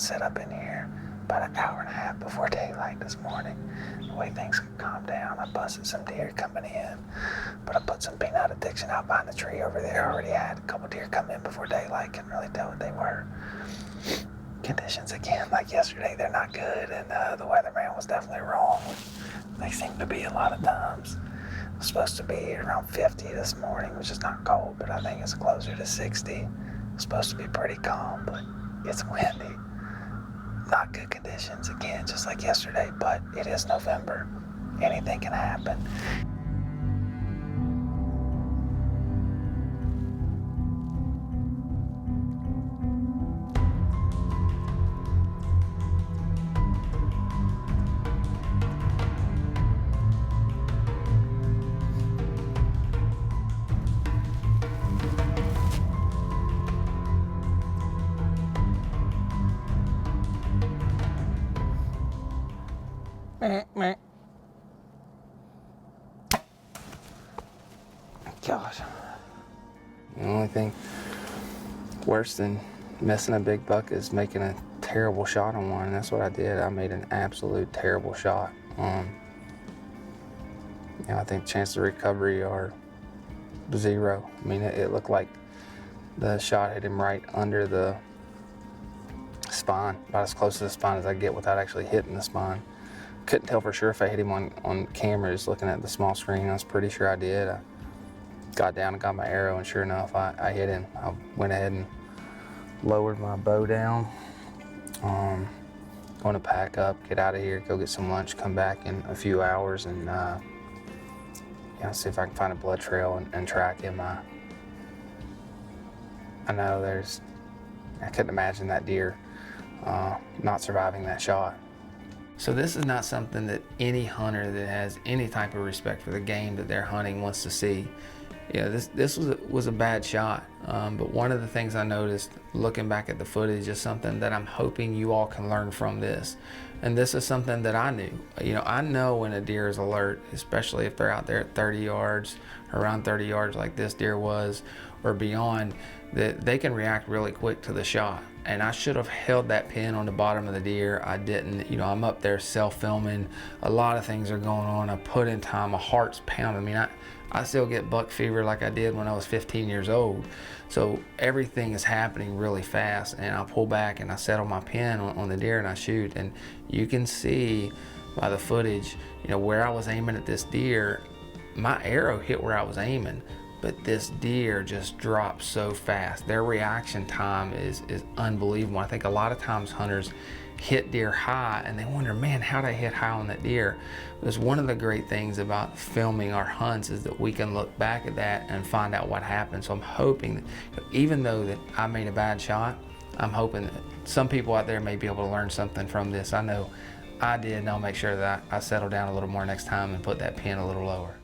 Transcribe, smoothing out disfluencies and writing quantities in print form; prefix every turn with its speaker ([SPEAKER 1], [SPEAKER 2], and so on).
[SPEAKER 1] set up in here about an hour and a half before daylight this morning. The way things calmed down, I busted some deer coming in, but I put some peanut addiction out behind the tree over there. I already had a couple deer come in before daylight, couldn't really tell what they were. Conditions again, like yesterday, they're not good, and the weatherman was definitely wrong. They seem to be a lot of times. It's supposed to be around 50 this morning, which is not cold, but I think it's closer to 60. It's supposed to be pretty calm, but it's windy. Not good conditions again, just like yesterday, but it is November. Anything can happen. Gosh. The only thing worse than missing a big buck is making a terrible shot on one, and that's what I did. I made an absolute terrible shot. I think chances of recovery are 0. I mean, it looked like the shot hit him right under the spine, about as close to the spine as I get without actually hitting the spine. Couldn't tell for sure if I hit him on camera, just looking at the small screen. I was pretty sure I did. I got down and got my arrow, and sure enough, I hit him. I went ahead and lowered my bow down. Going to pack up, get out of here, go get some lunch, come back in a few hours, and see if I can find a blood trail and track him. I know I couldn't imagine that deer not surviving that shot. So this is not something that any hunter that has any type of respect for the game that they're hunting wants to see. This was a bad shot, but one of the things I noticed looking back at the footage is something that I'm hoping you all can learn from this. And this is something that I knew. I know when a deer is alert, especially if they're out there at 30 yards, around 30 yards like this deer was, or beyond, that they can react really quick to the shot. And I should have held that pin on the bottom of the deer. I didn't. I'm up there self-filming. A lot of things are going on. I put in time. My heart's pounding. I mean, I still get buck fever like I did when I was 15 years old. So everything is happening really fast, and I pull back and I settle my pin on the deer and I shoot. And you can see by the footage, where I was aiming at this deer, my arrow hit where I was aiming, but this deer just dropped so fast. Their reaction time is unbelievable. I think a lot of times hunters hit deer high and they wonder, man, how'd I hit high on that deer? Because one of the great things about filming our hunts is that we can look back at that and find out what happened. So I'm hoping that even though that I made a bad shot, I'm hoping that some people out there may be able to learn something from this. I know I did, and I'll make sure that I settle down a little more next time and put that pin a little lower.